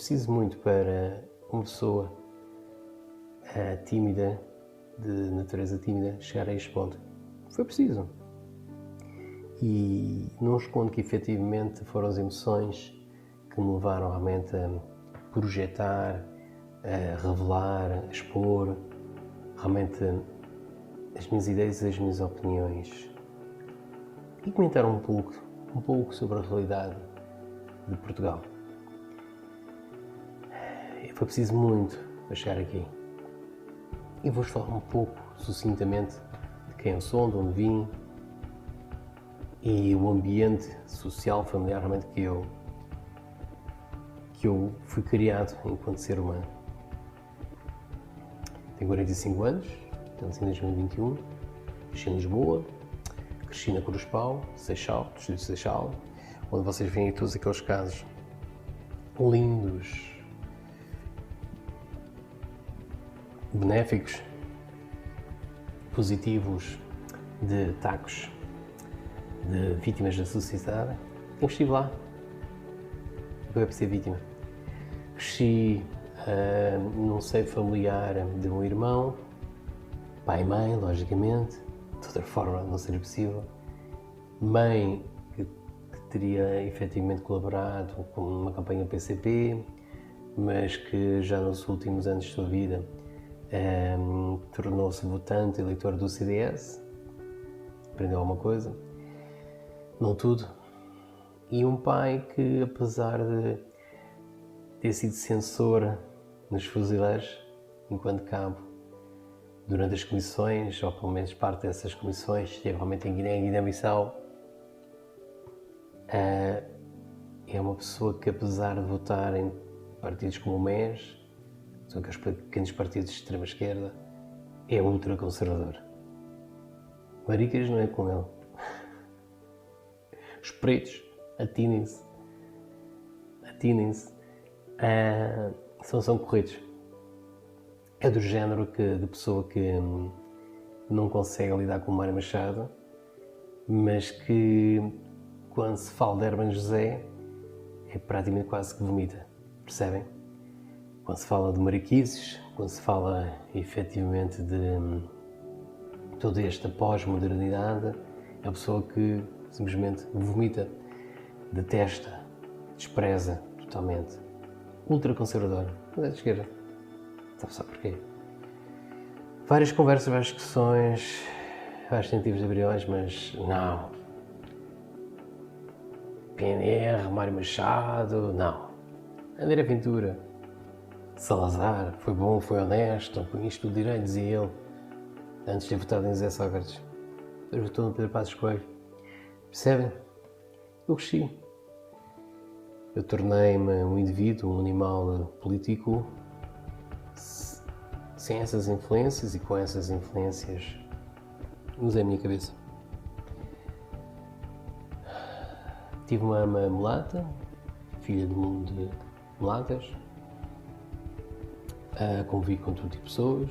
preciso muito para uma pessoa tímida, de natureza tímida, chegar a este ponto. Foi preciso. E não escondo que efetivamente foram as emoções que me levaram realmente a projetar, a revelar, a expor realmente as minhas ideias e as minhas opiniões e comentar um pouco sobre a realidade de Portugal. Foi preciso muito para chegar aqui. E vou-vos falar um pouco, sucintamente, de quem eu sou, de onde vim e o ambiente social, familiar, realmente que eu fui criado enquanto ser humano. Tenho 45 anos, nasci em 2021, cresci em Lisboa, cresci na Cruz Pau, Seixal, distrito de Seixal, onde vocês veem todos aqueles casos lindos, benéficos, positivos, de ataques, de vítimas da sociedade. Eu estive lá, acabei por ser vítima. Cresci num seio familiar de um irmão, pai e mãe, logicamente, de outra forma não seria possível. Mãe que teria efetivamente colaborado com uma campanha PCP, mas que já nos últimos anos de sua vida tornou-se votante, eleitor do CDS, aprendeu alguma coisa, não tudo, e um pai que, apesar de ter sido censor nos fuzileiros, enquanto cabo, durante as comissões, ou pelo menos parte dessas comissões, esteve realmente em Guiné-Bissau, é uma pessoa que, apesar de votar em partidos como o MES, são aqueles pequenos partidos de extrema-esquerda, é ultraconservador. Maricas não é com ele. Os pretos, atinem-se. São corretos. É do género de pessoa que não consegue lidar com o Mário Machado, mas que, quando se fala de Hermano José, é praticamente quase que vomita. Percebem? Quando se fala de mariquices, quando se fala efetivamente de toda esta pós-modernidade, é a pessoa que simplesmente vomita, detesta, despreza totalmente. Ultraconservador, mas é de esquerda. Sabe porquê? Várias conversas, várias discussões, vários tentativas de abriões, mas não. PNR, Mário Machado, não. André Ventura, Salazar, foi bom, foi honesto, com isto tudo direito, dizia ele, antes de ter votado em José Sócrates. Depois votou no Pedro Passos Coelho. Percebem? Eu cresci. Eu tornei-me um indivíduo, um animal político, sem essas influências e com essas influências usei a minha cabeça. Tive uma mulata, filha de mundo de mulatas, convivi com todo tipo de pessoas,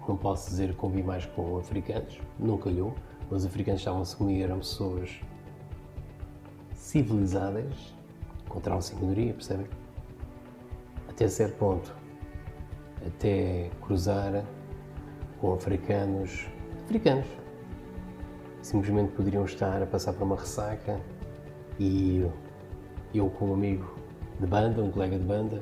não posso dizer que convivi mais com africanos, não calhou, os africanos estavam-se comigo, eram pessoas civilizadas, encontravam-se em minoria, percebem? Até certo ponto, até cruzar com africanos, simplesmente poderiam estar a passar por uma ressaca e eu com um amigo de banda, um colega de banda,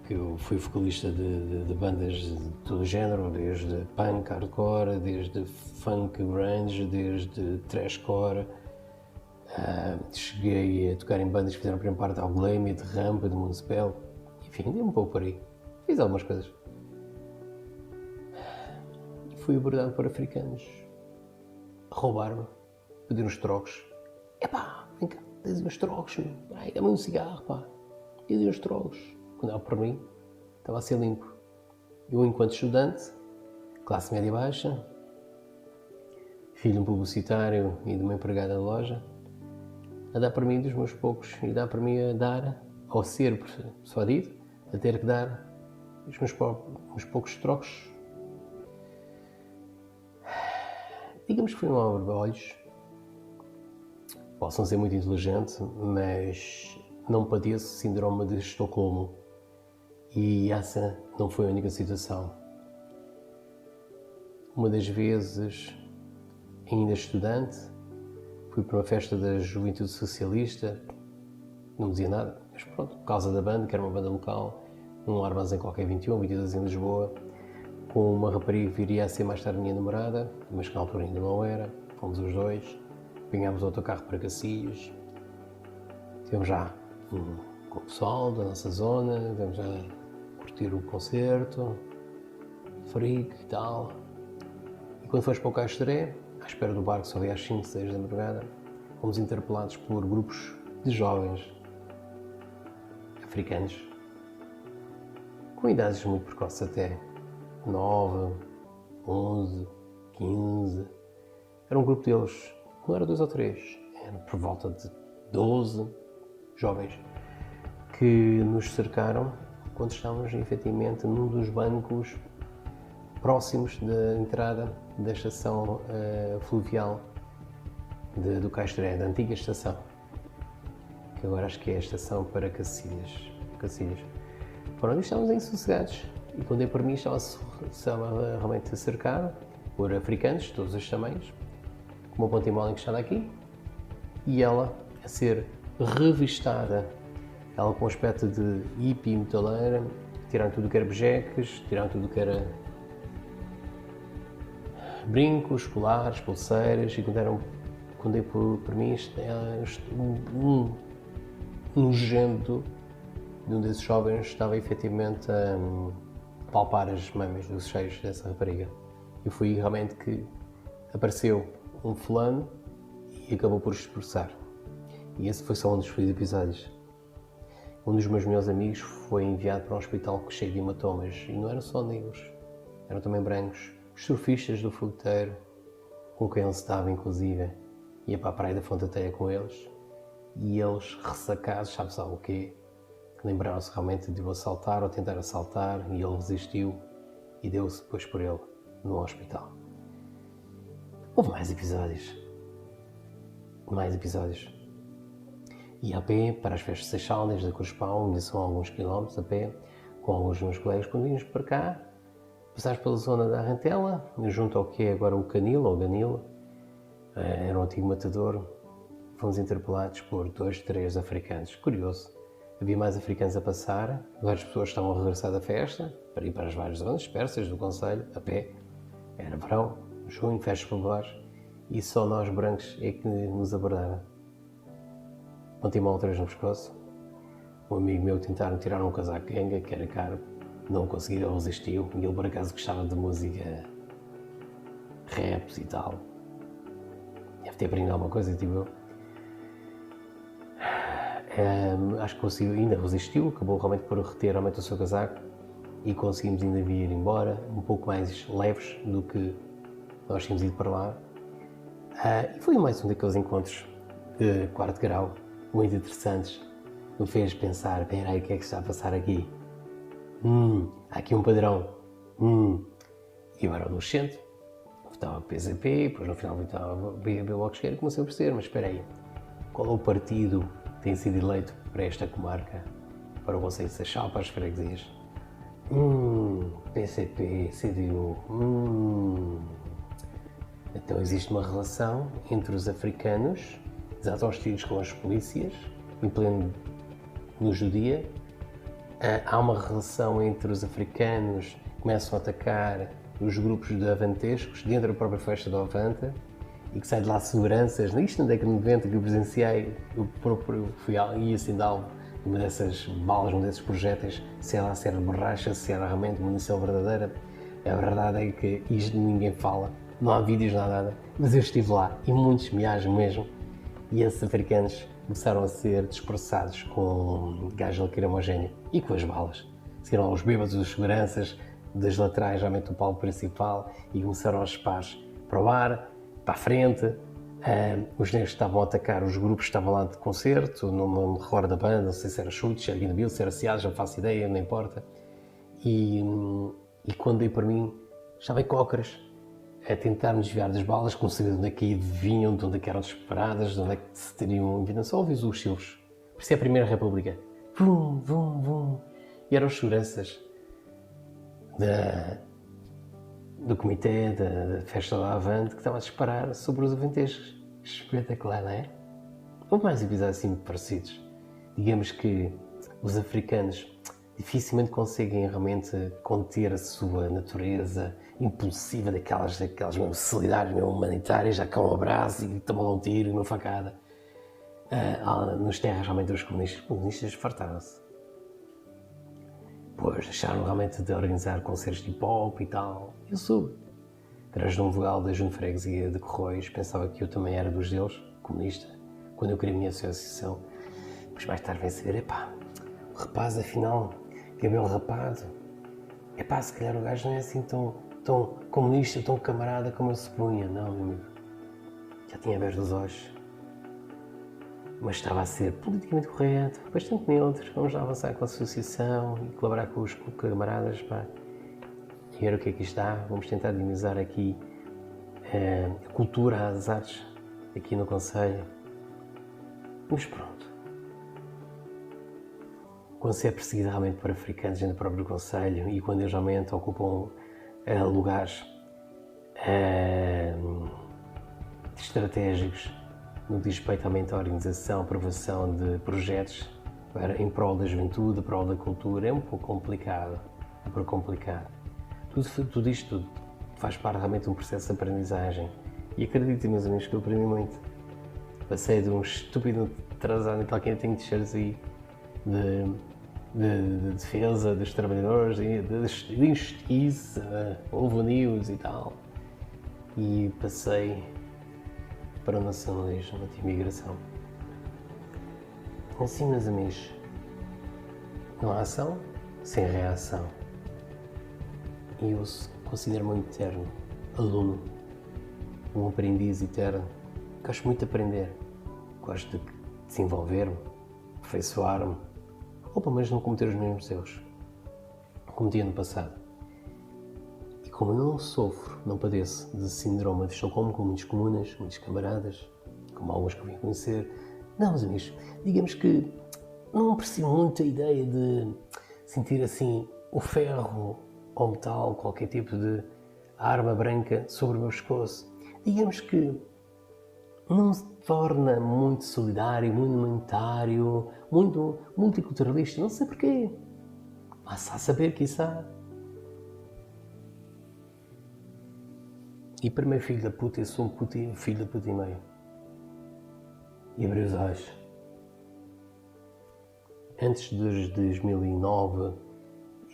que eu fui vocalista de bandas de todo o género, desde punk, hardcore, desde funk, grunge, desde thrashcore. Cheguei a tocar em bandas que fizeram a primeira parte ao Glammy, de Rampa, de Municipal. Enfim, dei um pouco por aí. Fiz algumas coisas. E fui abordado por africanos. Roubar-me, pedir uns trocos. Epá, vem cá, tens uns trocos, ai, dá-me um cigarro, pá. Pedi uns trocos. Quando era por mim, estava a ser limpo. Eu, enquanto estudante, classe média baixa, filho de um publicitário e de uma empregada de loja, a dar para mim dos meus poucos, e dá para mim a dar, ao ser persuadido, a ter que dar os meus poucos trocos. Digamos que foi um abre-olhos. Posso não ser muito inteligente, mas não padeço síndrome de Estocolmo. E essa não foi a única situação. Uma das vezes, ainda estudante, fui para uma festa da Juventude Socialista, não me dizia nada, mas pronto, por causa da banda, que era uma banda local, num armazém qualquer 21, 22 em Lisboa, com uma rapariga que viria a ser mais tarde minha namorada, mas que na altura ainda não era, fomos os dois, apanhámos o autocarro para Cacilhos, estivemos já com o pessoal da nossa zona, estivemos já a curtir o concerto, freak e tal. E quando fomos para o Caixaré, à espera do barco, só havia às 5, 6 da madrugada, fomos interpelados por grupos de jovens africanos, com idades muito precoces até, 9, 11, 15. Era um grupo deles, não era 2 ou 3, era por volta de 12 jovens que nos cercaram quando estávamos efetivamente num dos bancos próximos da entrada da estação fluvial do Caixaré, da antiga estação, que agora acho que é a estação para Cacilhas. Pronto, estávamos insossegados e quando dei por mim estava realmente cercado por africanos de todos os tamanhos, com uma ponte-mola encostada aqui e ela a ser revistada, ela com um aspecto de hippie metaleira, tiraram tudo o que era bejeques, tiraram tudo o que era brincos, colares, pulseiras e quando dei por mim um nojento de um desses jovens estava efetivamente a palpar as mamas dos seios dessa rapariga. E foi realmente que apareceu um fulano e acabou por expressar. E esse foi só um dos episódios. Um dos meus melhores amigos foi enviado para um hospital cheio de hematomas e não eram só negros, eram também brancos. Os surfistas do fogueteiro, com quem ele estava inclusive, ia para a praia da Fonte-Ateia com eles e eles ressacados, sabe-se lá o quê, que lembraram-se realmente de o assaltar ou tentar assaltar e ele resistiu e deu-se depois por ele no hospital. Houve mais episódios. E a pé, para as festas de Seixal, desde a Cruz-Pau, ainda são alguns quilómetros a pé, com alguns dos meus colegas, quando vimos para cá, passámos pela zona da Arrantela, junto ao que é agora o Canil, ou Ganil, era um antigo matador, fomos interpelados por 2, 3 africanos. Curioso, havia mais africanos a passar, várias pessoas estavam a regressar da festa, para ir para as várias zonas persas do concelho, a pé, era verão, junho, festas populares, e só nós brancos é que nos abordaram. Ponte-mola outra vez no pescoço. Um amigo meu tentaram tirar um casaco ganga, que era caro, não conseguiu, ele resistiu, e ele por acaso gostava de música raps e tal. Deve ter aprendido alguma coisa, tipo eu. Acho que conseguiu, ainda resistiu, acabou realmente por reter realmente o seu casaco e conseguimos ainda vir embora, um pouco mais leves do que nós tínhamos ido para lá. E foi mais um daqueles encontros de quarto grau, muito interessantes, que me fez pensar, espera aí, o que é que está a passar aqui? Há aqui um padrão. E eu era adolescente, votava PCP, depois no final votava BB Bloco de Esquerda, comecei a perceber, mas espera aí, qual é o partido que tem sido eleito para esta comarca, para o Conselho de Seixal, para as freguesias? PCP, CDU, Então existe uma relação entre os africanos, exato aos tiros com as polícias, em pleno luz do dia. Há uma relação entre os africanos que começam a atacar os grupos de avantescos dentro da própria festa do Avanta e que sai de lá seguranças. Isto na década de 90 que eu presenciei, eu próprio fui e assim de alvo uma dessas balas, um desses projéteis, sei lá se era borracha, se era realmente munição verdadeira. A verdade é que isto ninguém fala, não há vídeos, não há nada, mas eu estive lá e muitos meagens mesmo, e esses africanos começaram a ser dispersados com gás lacrimogéneo e com as balas. Saíram lá os bêbados, os seguranças, das laterais, realmente do palco principal, e começaram aos disparos para o ar, para a frente. Os negros estavam a atacar os grupos que estavam lá de concerto, não me recordo da banda, não sei se era Chutes, se era Guinabil, se era Seados, não faço ideia, não importa. E quando dei para mim, estava em cócoras, a tentar me desviar das balas, como sabia de onde é que vinham, de onde é que eram disparadas, de onde é que se teriam vindo. Só ouvi os silvos. Parecia a Primeira República. Vum, vum, vum. E eram os seguranças do comitê da festa da Avante que estavam a disparar sobre os aventejos. Espetacular, não é? Houve mais episódios assim parecidos. Digamos que os africanos dificilmente conseguem realmente conter a sua natureza impulsiva daquelas mesmo solidárias, mesmo humanitárias, já com um abraço e tomam um tiro e uma facada. Nos terras realmente os comunistas fartaram-se. Pois deixaram realmente de organizar concertos de hip-hop e tal. Eu soube. Através de um vogal da Junta de Freguesia de Corroios, pensava que eu também era dos deles, comunista, quando eu criei a minha associação. Mas mais tarde vem saber, epá, o rapaz afinal, cabelo rapado, epá, se calhar o gajo não é assim tão comunista, tão camarada como eu supunha. Não, meu amigo, já tinha aberto os olhos. Mas estava a ser politicamente correto, bastante neutro. Vamos lá avançar com a associação e colaborar com os camaradas, pá. E ver o que é que está. Vamos tentar dinamizar aqui a cultura, as artes, aqui no concelho. Mas pronto. Quando se é perseguido realmente por africanos dentro do próprio concelho e quando eles realmente ocupam lugares estratégicos no que diz respeito à organização, aprovação de projetos em prol da juventude, em prol da cultura, é um pouco complicado. Tudo isto faz parte realmente de um processo de aprendizagem. E acreditem, meus amigos, que eu aprendi muito. Passei de um estúpido atrasado, então quem tem t-shirts aí de defesa dos trabalhadores, de injustiça, houve news e tal. E passei para o nacionalismo, a imigração. Assim, meus amigos, não há ação sem reação. E eu considero-me um eterno aluno, um aprendiz eterno. Gosto muito de aprender, gosto de desenvolver-me, aperfeiçoar-me, ou pelo menos não cometer os mesmos erros que cometi no passado. Como eu não sofro, não padeço de síndrome de Estocolmo, como muitos comunas, muitos camaradas, como alguns que eu vim conhecer. Não, meus amigos, digamos que não aprecio muito a ideia de sentir assim o ferro ou metal, qualquer tipo de arma branca sobre o meu pescoço. Digamos que não se torna muito solidário, muito humanitário, muito multiculturalista, não sei porquê. Mas a saber, quiçá. E para meu filho da puta, eu sou um filho da puta e meio. E abri os olhos. Antes de 2009,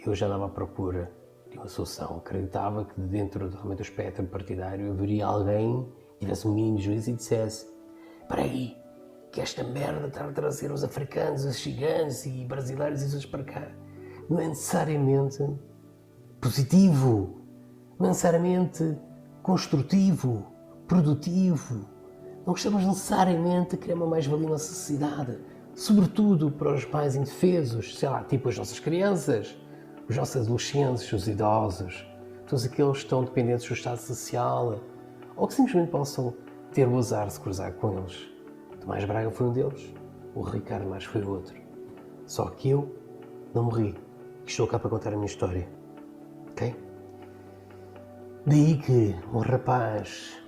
eu já andava à procura de uma solução. Acreditava que dentro do espectro partidário haveria alguém que tivesse um mínimo de juízo e dissesse: espera aí, que esta merda está a trazer os africanos, os ciganos e brasileiros e outros para cá. Não é necessariamente positivo. Não é necessariamente construtivo, produtivo. Não estamos necessariamente a criar uma mais-valia na sociedade, sobretudo para os mais indefesos, sei lá, tipo as nossas crianças, os nossos adolescentes, os idosos, todos aqueles que estão dependentes do Estado Social, ou que simplesmente possam ter o azar de se cruzar com eles. Tomás Braga foi um deles, o Ricardo Mas foi o outro. Só que eu não morri, estou cá para contar a minha história, ok? Daí que um rapaz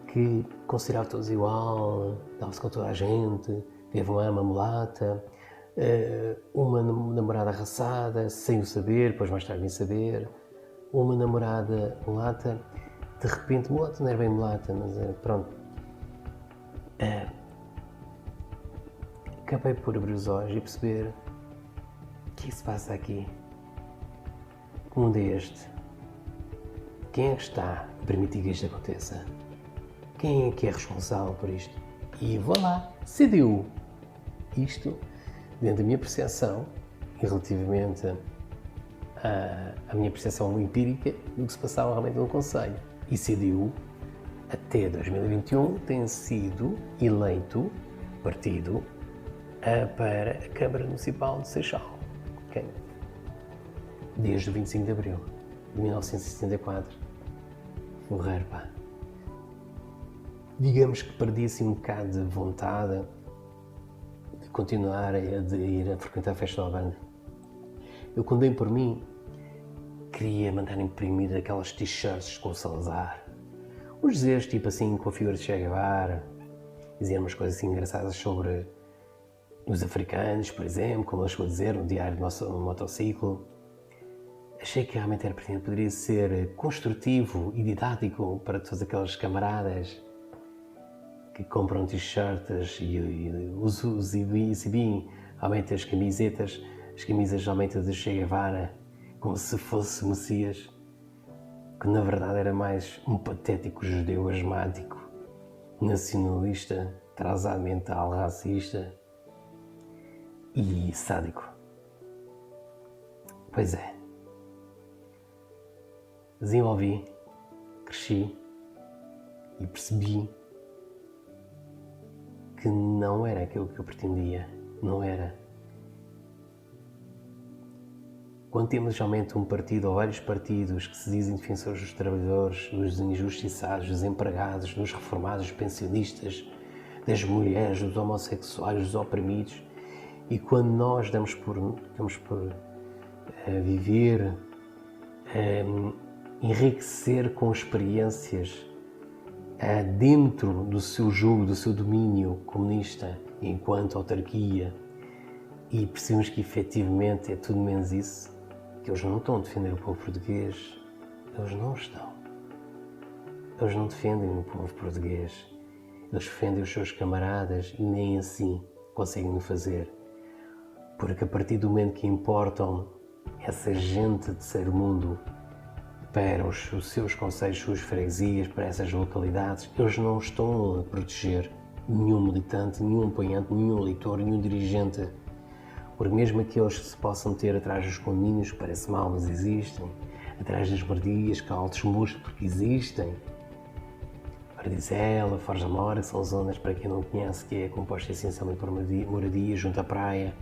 que considerava todos igual, dava-se com toda a gente, teve uma mulata, uma namorada arraçada, sem o saber, depois mais tarde vim saber, uma namorada mulata, de repente, mulata não era bem mulata, mas pronto. Acabei por abrir os olhos e perceber o que se passa aqui. Que mundo é este? Quem é que está a permitir que isto aconteça? Quem é que é responsável por isto? E voilà, CDU. Isto, dentro da minha percepção, e relativamente à minha percepção empírica do que se passava realmente no Conselho. E CDU, até 2021, tem sido eleito partido para a Câmara Municipal de Seixal. Okay? Desde o 25 de Abril de 1974. Ferreiro, pá. Digamos que perdi assim um bocado de vontade de continuar a ir a frequentar a festa da banda. Eu, quando dei por mim, queria mandar imprimir aquelas t-shirts com o Salazar. Os dizeres, tipo assim, com a figura de Che Guevara. Diziam umas coisas assim engraçadas sobre os africanos, por exemplo, como ele chegou a dizer no diário do motociclo. Achei que realmente era pertinente, poderia ser construtivo e didático para todos aqueles camaradas que compram t-shirts e os exibem realmente as camisas realmente de Che Guevara, como se fosse Messias, que na verdade era mais um patético judeu asmático, nacionalista, atrasado mental, racista e sádico. Pois é. Desenvolvi, cresci e percebi que não era aquilo que eu pretendia, não era. Quando temos realmente um partido ou vários partidos que se dizem defensores dos trabalhadores, dos injustiçados, dos empregados, dos reformados, dos pensionistas, das mulheres, dos homossexuais, dos oprimidos, e quando nós damos por viver, enriquecer com experiências dentro do seu jogo, do seu domínio comunista, enquanto autarquia, e percebemos que efetivamente é tudo menos isso, que eles não estão a defender o povo português, eles não estão. Eles não defendem o povo português, eles defendem os seus camaradas e nem assim conseguem o fazer. Porque a partir do momento que importam essa gente de terceiro mundo para os seus concelhos, suas freguesias, para essas localidades, eles não estão a proteger nenhum militante, nenhum apoiante, nenhum eleitor, nenhum dirigente. Porque mesmo aqueles que se possam ter atrás dos condomínios, que parece mal, mas existem, atrás das moradias, que há altos muros, porque existem. Paradisela, Forja Mora, que são zonas, para quem não conhece, que é composta essencialmente por moradias junto à praia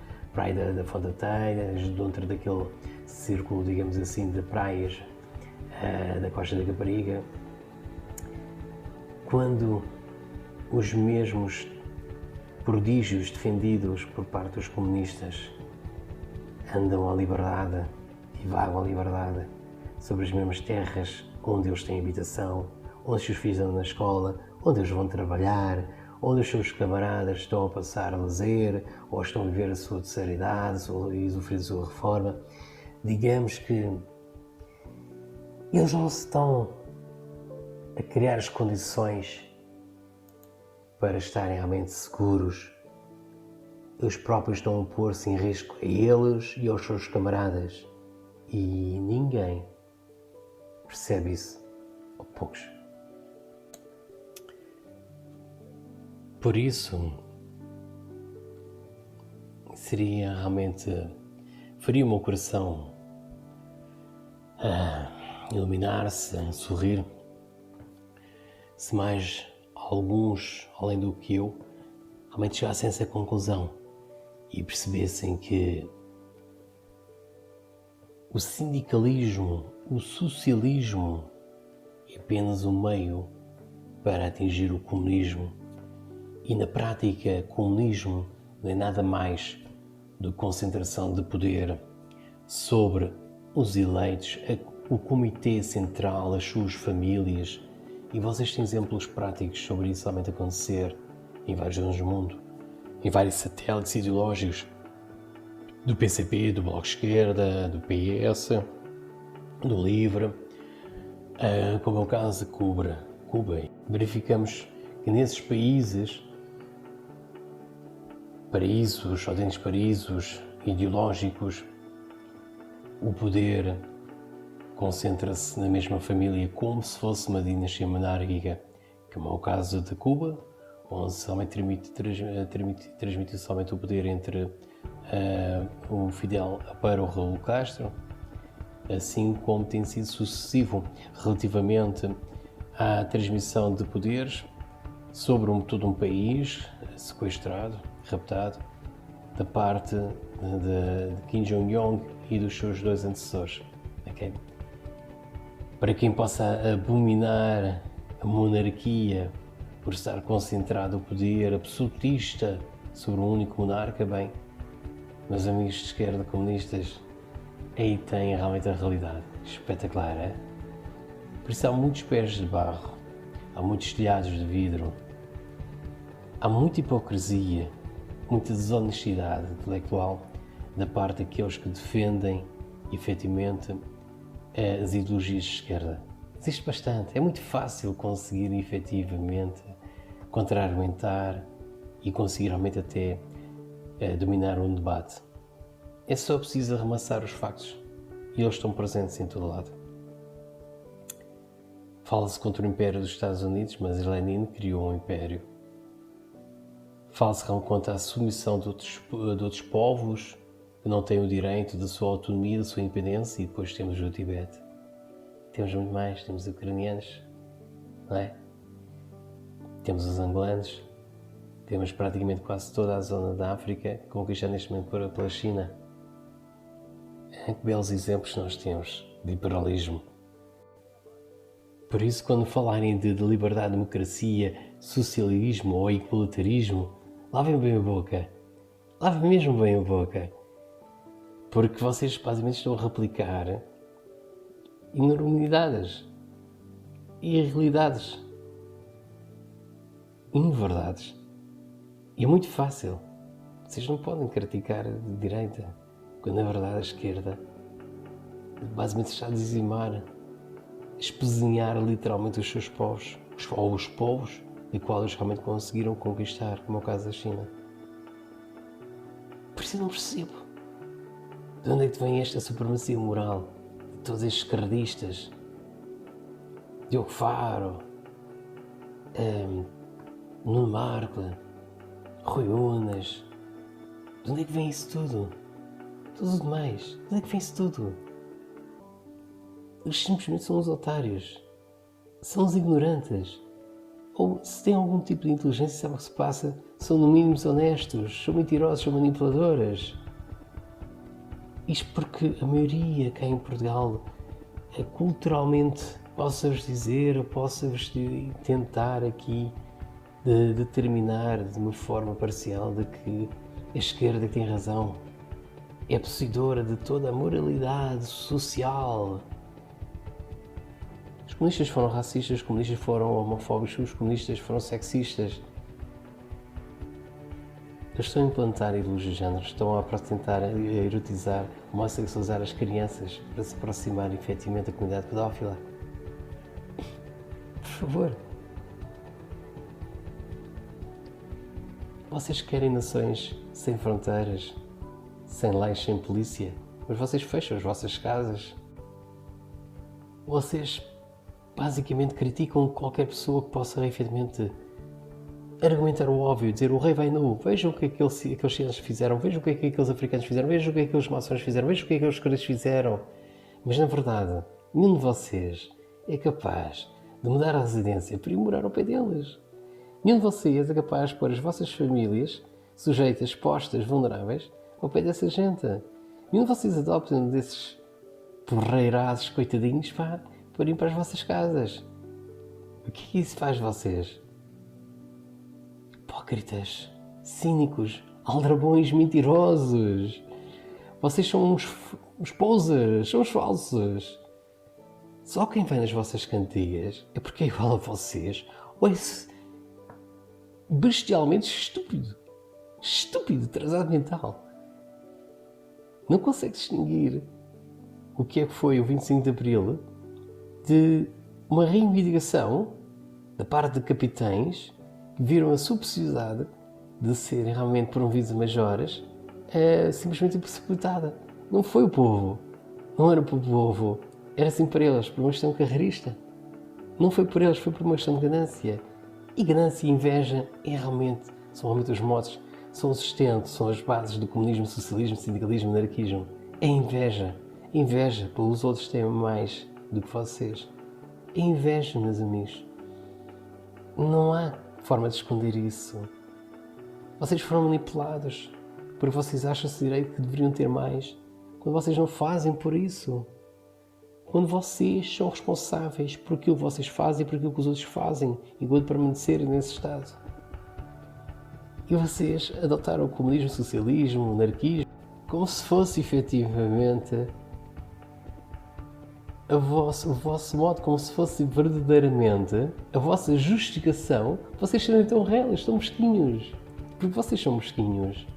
da Fonte da Telha, dentro daquele círculo, digamos assim, de praias da Costa da Capariga. Quando os mesmos prodígios defendidos por parte dos comunistas andam à liberdade e vagam à liberdade sobre as mesmas terras onde eles têm habitação, onde os seus filhos andam na escola, onde eles vão trabalhar, onde os seus camaradas estão a passar a lazer ou estão a viver a sua terceira idade e usufruir da sua reforma, digamos que eles não estão a criar as condições para estarem realmente seguros. Eles próprios estão a pôr-se em risco a eles e aos seus camaradas. E ninguém percebe isso, ou poucos. Por isso, seria realmente, faria o meu coração iluminar-se, sorrir, se mais alguns, além do que eu, realmente chegassem a essa conclusão e percebessem que o sindicalismo, o socialismo é apenas um meio para atingir o comunismo e, na prática, comunismo não é nada mais do que concentração de poder sobre os eleitos, o comitê central, as suas famílias. E vocês têm exemplos práticos sobre isso realmente acontecer em vários zonas do mundo, em vários satélites ideológicos do PCP, do Bloco de Esquerda, do PS, do LIVRE, como é o caso de Cuba. Verificamos que nesses países, autênticos paraísos ideológicos, o poder concentra-se na mesma família como se fosse uma dinastia monárquica, como é o caso de Cuba, onde somente transmitiu somente o poder entre o Fidel para o Raul Castro, assim como tem sido sucessivo relativamente à transmissão de poderes sobre todo um país sequestrado, raptado, da parte de Kim Jong-un e dos seus dois antecessores. Okay? Para quem possa abominar a monarquia por estar concentrado o poder absolutista sobre um único monarca, bem, meus amigos de esquerda comunistas, aí têm realmente a realidade. Espetacular, é? Por isso há muitos pés de barro, há muitos telhados de vidro, há muita hipocrisia, muita desonestidade intelectual da parte daqueles que defendem, efetivamente, as ideologias de esquerda. Existe bastante. É muito fácil conseguir, efetivamente, contra-argumentar e conseguir realmente até dominar um debate. É só preciso arremassar os factos e eles estão presentes em todo lado. Fala-se contra o Império dos Estados Unidos, mas Lenin criou um império. Fala-se contra a submissão de outros povos que não têm o direito da sua autonomia, da sua independência, e depois temos o Tibete. Temos muito mais, temos os ucranianos, não é? Temos os angolanos, temos praticamente quase toda a zona da África conquistada neste momento pela China. Que belos exemplos nós temos de liberalismo. Por isso, quando falarem de liberdade, democracia, socialismo ou equalitarismo, lavem bem a boca. Lavem mesmo bem a boca. Porque vocês basicamente estão a replicar enormidades, irrealidades, inverdades. E é muito fácil. Vocês não podem criticar a direita, quando na verdade a esquerda basicamente está a dizimar, espezinhar literalmente os seus povos, ou os povos de qual eles realmente conseguiram conquistar, como é o caso da China. Por isso eu não percebo de onde é que vem esta supremacia moral de todos estes esquerdistas, Diogo Faro, Nuno Marco, Rui Unas. De onde é que vem isso tudo? Tudo demais. De onde é que vem isso tudo? Eles simplesmente são os otários. São os ignorantes. Ou, se têm algum tipo de inteligência, sabem o que se passa, são no mínimo desonestos, são mentirosos, são manipuladoras. Isto porque a maioria cá em Portugal, culturalmente, posso-vos dizer, posso-vos tentar aqui de determinar de uma forma parcial de que a esquerda tem razão. É possuidora de toda a moralidade social. Os comunistas foram racistas, os comunistas foram homofóbicos, os comunistas foram sexistas. Eles estão a implantar ideologias de género, estão a tentar erotizar, homossexualizar as crianças para se aproximar efetivamente da comunidade pedófila. Por favor. Vocês querem nações sem fronteiras, sem leis, sem polícia, mas vocês fecham as vossas casas. Vocês basicamente criticam qualquer pessoa que possa efetivamente argumentar o óbvio, dizer o rei vai nu, vejam o que aqueles chineses fizeram, vejam o que aqueles africanos fizeram, vejam o que aqueles maçons fizeram, vejam o que aqueles coreanos fizeram. Mas na verdade, nenhum de vocês é capaz de mudar a residência para ir morar ao pé deles. Nenhum de vocês é capaz de pôr as vossas famílias sujeitas, expostas, vulneráveis ao pé dessa gente. Nenhum de vocês adopta um desses porreiraços coitadinhos para ir para as vossas casas. O que isso faz de vocês? Hipócritas, cínicos, aldrabões mentirosos. Vocês são uns posers, são os falsos. Só quem vai nas vossas cantigas é porque é igual a vocês ou é bestialmente estúpido. Estúpido, atrasado mental. Não consegue distinguir o que é que foi o 25 de Abril de uma reivindicação da parte de capitães que viram a sua possibilidade de serem realmente promovidos a majores simplesmente impossibilitada. Não foi o povo. Não era para o povo. Era assim para eles, por uma questão carreirista. Não foi por eles, foi por uma questão de ganância. E ganância e inveja são realmente os modos, são o sustento, são as bases do comunismo, socialismo, sindicalismo, anarquismo. É inveja. Inveja pelos outros terem mais do que vocês. É inveja, meus amigos. Não há forma de esconder isso. Vocês foram manipulados porque vocês acham-se direito que deveriam ter mais, quando vocês não fazem por isso. Quando vocês são responsáveis por aquilo que vocês fazem e por aquilo que os outros fazem, enquanto permanecerem nesse estado. E vocês adotaram o comunismo, o socialismo, o anarquismo, como se fosse efetivamente o vosso modo, como se fosse verdadeiramente a vossa justificação. Vocês serem tão reais, tão mesquinhos. Porque vocês são mesquinhos.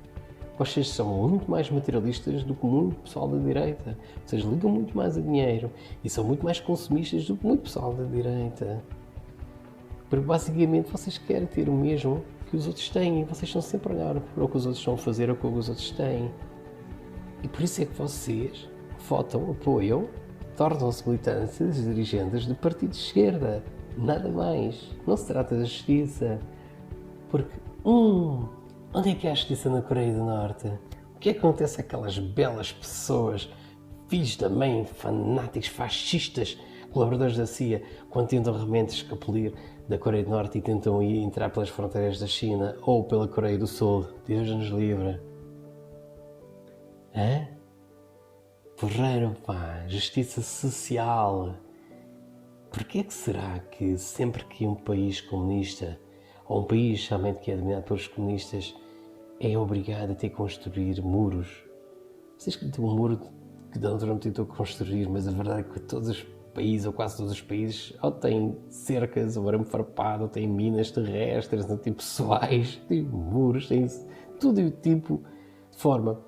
Vocês são muito mais materialistas do que muito pessoal da direita. Vocês ligam muito mais a dinheiro e são muito mais consumistas do que muito pessoal da direita. Porque basicamente vocês querem ter o mesmo que os outros têm e vocês estão sempre a olhar para o que os outros estão a fazer ou o que os outros têm. E por isso é que vocês votam, apoiam, tornam-se militantes, dirigentes de partidos de esquerda. Nada mais. Não se trata da justiça. Porque, onde é que há justiça na Coreia do Norte? O que é que acontece àquelas belas pessoas, filhos da mãe, fanáticos, fascistas, colaboradores da CIA, quando tentam realmente escapulir da Coreia do Norte e tentam entrar pelas fronteiras da China ou pela Coreia do Sul? Deus nos livre. Hã? Porreiro, pá, justiça social. Porquê é que será que sempre que um país comunista, ou um país realmente que é dominado pelos comunistas, é obrigado a ter que construir muros? Vocês que tem um muro que Donald Trump tentou construir, mas a verdade é que todos os países, ou quase todos os países, ou têm cercas, ou arame farpado, ou têm minas terrestres, ou têm pessoais, têm muros, têm todo tipo de forma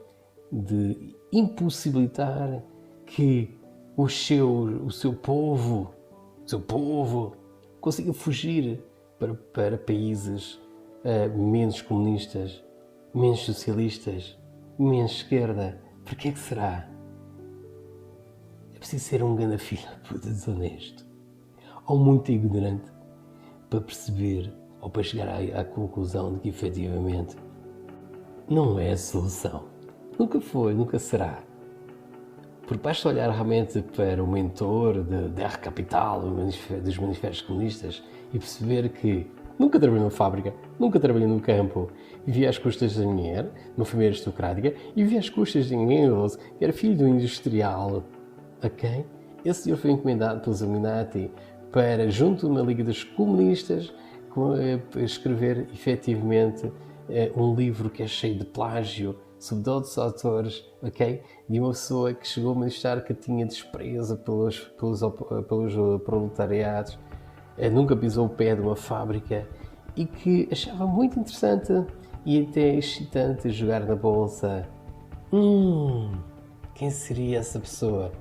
de impossibilitar que o seu povo consiga fugir para países menos comunistas, menos socialistas, menos esquerda. Por que é que será? É preciso ser um grande filho de puta desonesto ou muito ignorante para perceber ou para chegar à conclusão de que efetivamente não é a solução. Nunca foi, nunca será. Porque basta olhar realmente para o mentor da R Capital, dos manifestos comunistas, e perceber que nunca trabalhou numa fábrica, nunca trabalhou no campo, vivia às custas da mulher, numa família aristocrática, e vivia às custas de Engels, que era filho de um industrial. Ok? Esse senhor foi encomendado pelos Illuminati para, junto na Liga dos Comunistas, escrever efetivamente um livro que é cheio de plágio, sobre outros autores, ok? De uma pessoa que chegou a manifestar que tinha desprezo pelos proletariados, nunca pisou o pé de uma fábrica e que achava muito interessante e até excitante jogar na bolsa. Quem seria essa pessoa?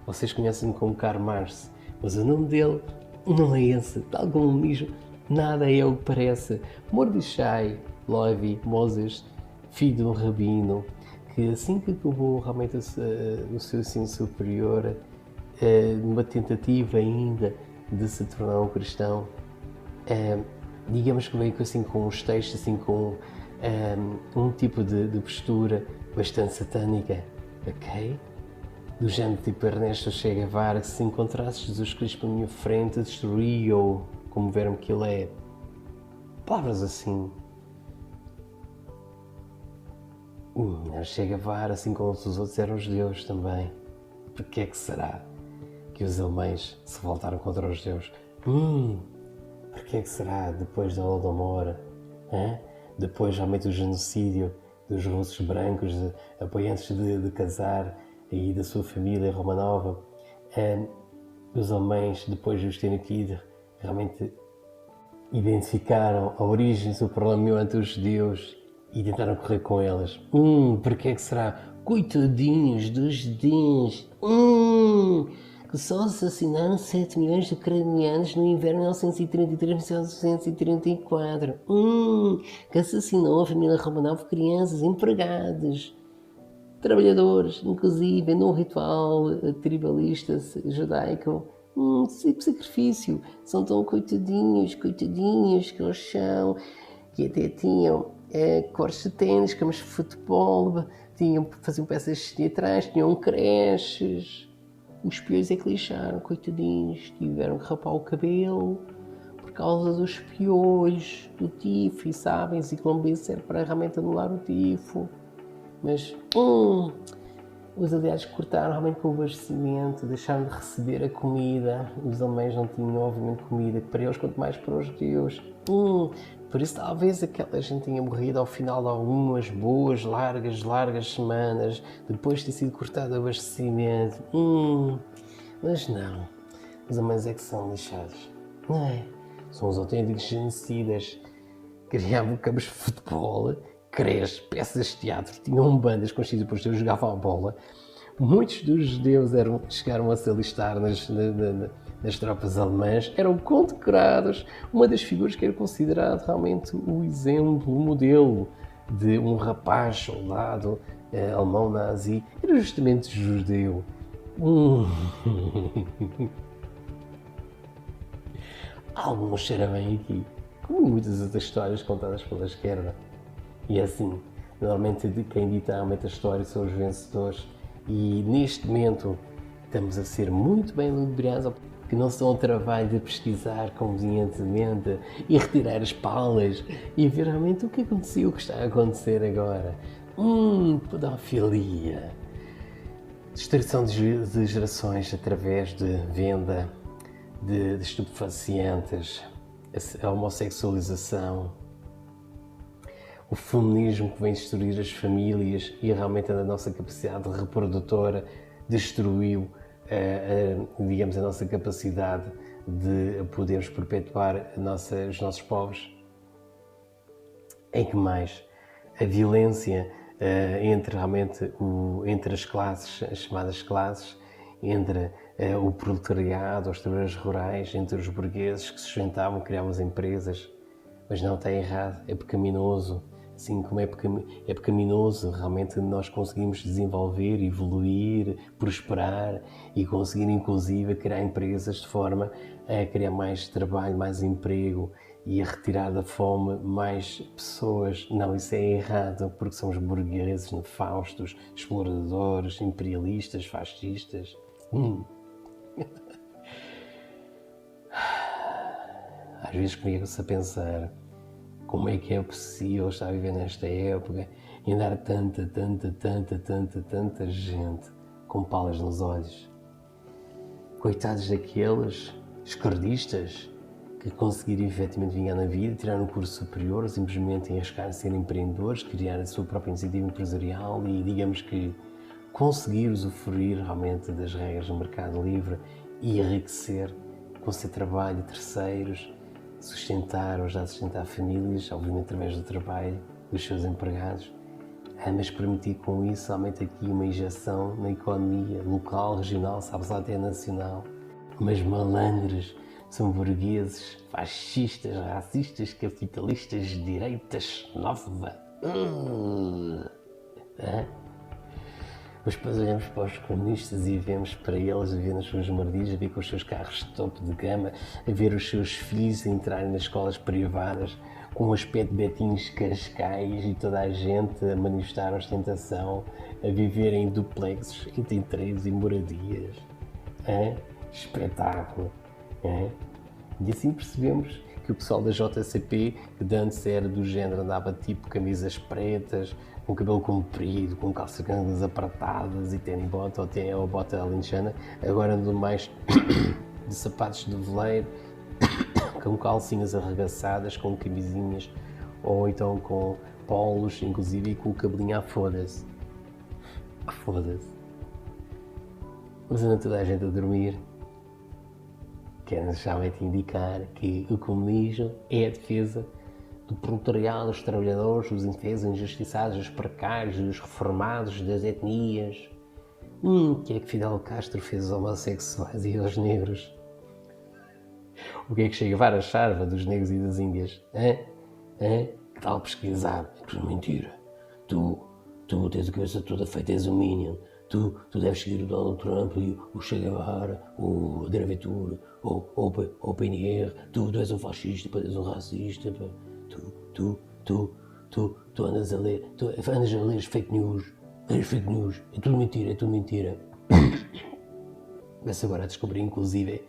Vocês conhecem-me como Karl Marx, mas o nome dele não é esse, tal como o mesmo, nada é o que parece. Mordechai Levi Moses, filho de um rabino, que assim que acabou realmente o seu ensino superior, numa tentativa ainda de se tornar um cristão, digamos que veio assim com uns textos, assim com um tipo de postura bastante satânica, ok? Do género tipo Ernesto Che Guevara, que se encontrasse Jesus Cristo pela minha frente, destruía-o como verme que ele é. Palavras assim. Che Guevara, assim como os outros, eram judeus também. Porquê é que será que os alemães se voltaram contra os judeus? Porquê é que será, depois da Holodomor, depois realmente do genocídio dos russos brancos, apoiantes de Czar e da sua família Romanova, os alemães, depois de os terem tido, realmente identificaram a origem do problema ante os judeus e tentaram correr com elas. Porquê é que será? Coitadinhos dos judeus, que só assassinaram 7 milhões de ucranianos no inverno de 1933-1934. Que assassinou a família Romanov, crianças, empregados, trabalhadores, inclusive num ritual tribalista judaico. Tipo sacrifício. São tão coitadinhos que eles são, que até tinham cores de ténis, camas de futebol, faziam peças teatrais, tinham creches. Os piolhos é que lixaram, coitadinhos, tiveram que rapar o cabelo por causa dos piolhos, do tifo, e sabem, a ciclomb serve para realmente anular o tifo. Mas, os aliados cortaram realmente com o abastecimento, deixaram de receber a comida. Os alemães não tinham, obviamente, comida, que para eles, quanto mais para os judeus. Por isso, talvez aquela gente tenha morrido ao final de algumas boas, largas semanas, depois de ter sido cortado o abastecimento. Mas não. Os alemães é que são lixados. Não é? São os autênticos genocidas. Criavam campos de futebol, creches, peças de teatro, tinham bandas constituídas por judeus, jogavam a bola. Muitos dos judeus chegaram a se alistar nas tropas alemãs, eram condecorados. Uma das figuras que era considerado realmente o exemplo, o modelo de um rapaz soldado alemão nazi, era justamente judeu. Algo não cheira bem aqui, como muitas outras histórias contadas pela esquerda. E é assim, normalmente quem dita realmente a história são os vencedores. E neste momento estamos a ser muito bem ludibriados, que não se dão ao trabalho de pesquisar convenientemente e retirar as palas e ver realmente o que aconteceu, o que está a acontecer agora. Pedofilia. Destruição de gerações através de venda de estupefacientes, a homossexualização, o feminismo que vem destruir as famílias e realmente a nossa capacidade reprodutora destruiu, digamos, a nossa capacidade de podermos perpetuar os nossos povos. Em que mais? A violência entre as classes, as chamadas classes, entre o proletariado, os trabalhadores rurais, entre os burgueses que se juntavam, criavam as empresas. Mas não, está errado, é pecaminoso. Assim como é pecaminoso realmente nós conseguimos desenvolver, evoluir, prosperar e conseguir inclusive criar empresas de forma a criar mais trabalho, mais emprego e a retirar da fome mais pessoas. Não, isso é errado, porque somos burgueses, nefastos, exploradores, imperialistas, fascistas. Às vezes comigo-se a pensar como é que é possível estar a viver nesta época e andar tanta gente com palas nos olhos. Coitados daqueles esquerdistas que conseguiram efetivamente vingar na vida, tirar um curso superior, simplesmente arriscar ser empreendedores, criar a sua própria iniciativa empresarial e, digamos que, conseguir usufruir realmente das regras do mercado livre e enriquecer com o seu trabalho de terceiros, sustentar ou já sustentar famílias, obviamente através do trabalho dos seus empregados, mas permitir com isso realmente aqui uma injeção na economia local, regional, sabe-se lá até nacional. Mas malandros, são burgueses, fascistas, racistas, capitalistas, direitas, nova. Mas depois olhamos para os comunistas e vemos para eles a ver nas suas moradias, a ver com os seus carros de topo de gama, a ver os seus filhos entrarem nas escolas privadas com um aspecto de Betinhos Cascais e toda a gente a manifestar ostentação, a viver em duplexes, em três e moradias. Espetáculo. E assim percebemos que o pessoal da JCP, que de antes era do género, andava tipo camisas pretas, com cabelo comprido, com calças grandes apertadas e tênis bota ou bota alentejana, agora andam mais de sapatos de veleiro, com calcinhas arregaçadas, com camisinhas, ou então com polos, inclusive, e com o cabelinho a foda-se. Foda-se. Mas anda toda a gente a dormir. Querem realmente indicar que o comunismo é a defesa do proletariado, dos trabalhadores, dos indefesos, injustiçados, dos precários, dos reformados, das etnias. Que é que Fidel Castro fez aos homossexuais e aos negros? O que é que Che Guevara achava dos negros e das índias? Que tal pesquisar? Que mentira. Tu tens a cabeça toda feita, és um minion. Tu deves seguir o Donald Trump e o Che Guevara, o André Ventura, o PNR. Tu és um fascista, tu és um racista. Tu andas a ler as fake news. É tudo mentira. Mas agora a descobrir, inclusive,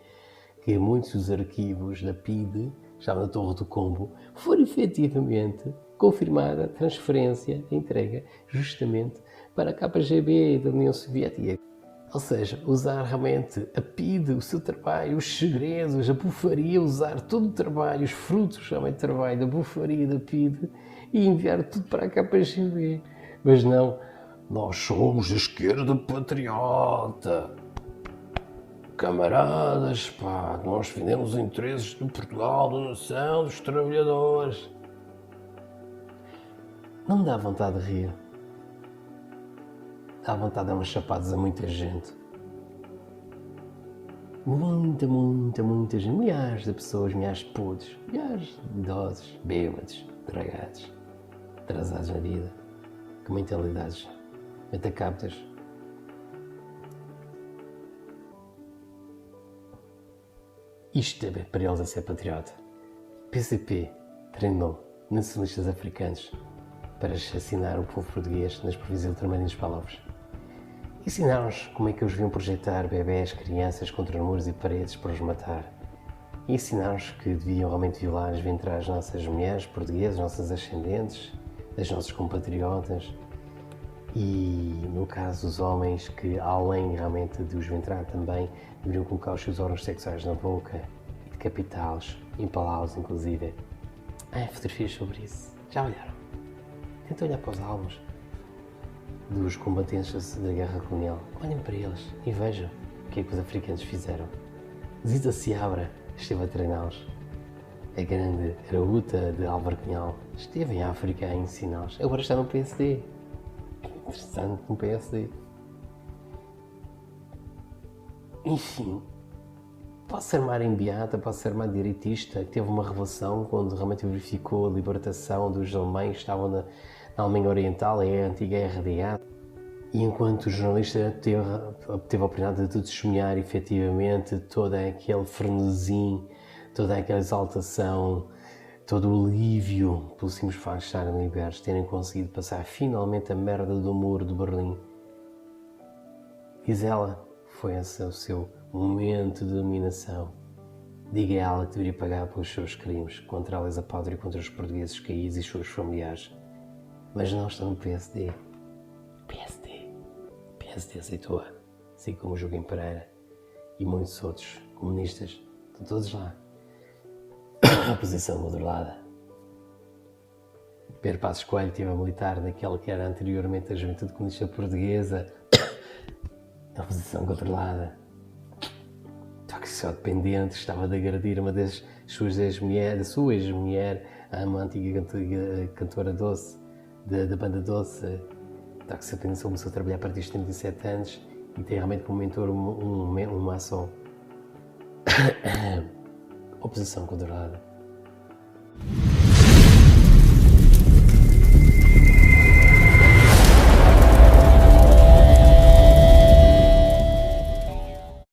que muitos dos arquivos da PIDE, já na Torre do Combo, foram efetivamente confirmada a transferência, a entrega, justamente para a KGB da União Soviética. Ou seja, usar realmente a PIDE, o seu trabalho, os segredos, a bufaria, usar todo o trabalho, os frutos realmente do trabalho, da bufaria, da PIDE e enviar tudo para a KGB. Mas não, nós somos a esquerda patriota. Camaradas, pá, nós defendemos os interesses de Portugal, da nação, dos trabalhadores. Não me dá vontade de rir. Dá vontade de dar umas chapadas a muita gente. Muita gente. Milhares de pessoas, milhares de putos, milhares de idosos, bêbados, dragados, atrasados na vida, com mentalidades metacaptas. Isto é para eles a ser patriota. PCP treinou nacionalistas africanos para assassinar o povo português nas províncias ultramarinas palavras. Ensinaram-nos como é que eles deviam projetar bebés, crianças contra muros e paredes para os matar. E ensinaram-nos que deviam realmente violar as ventrais das nossas mulheres portuguesas, nossas ascendentes, das nossas compatriotas. E, no caso dos homens, que além realmente de os ventrar também, deveriam colocar os seus órgãos sexuais na boca e decapitá-los, empalá-los inclusive. Há fotografias sobre isso. Já olharam? Tentem olhar para os álbuns dos combatentes da guerra colonial. Olhem para eles e vejam o que é que os africanos fizeram. Zita Seabra esteve a treiná-los. A grande Araúta de Álvaro Cunhal esteve em África a ensiná-los. Agora está no PSD. Interessante, no PSD. Enfim, posso ser uma beata, posso ser uma direitista, que teve uma revelação quando realmente verificou a libertação dos alemães que estavam na Alemanha Oriental, é a antiga RDA. E enquanto o jornalista teve a oportunidade de testemunhar efetivamente todo aquele frenesim, toda aquela exaltação, todo o alívio pelo simples facto de estarem libertos, terem conseguido passar finalmente a merda do muro de Berlim. Diz ela, foi esse o seu momento de dominação. Diga a ela que deveria pagar pelos seus crimes contra a lesa pátria e contra os portugueses caídos e seus familiares. Mas não está no PSD. PSD aceitou-a, assim como o Joaquim Pereira e muitos outros comunistas. Estão todos lá. A oposição moderada. Pedro Passos Coelho esteve a militar naquela que era anteriormente a Juventude Comunista Portuguesa. A oposição controlada. Toxicodependente, estava a agredir uma das suas ex-mulheres, a sua ex-mulher, uma antiga cantora doce, da banda Doce. Toxicodependente começou a trabalhar a partir dos 37 anos e tem realmente como mentor um maçom. Oposição controlada.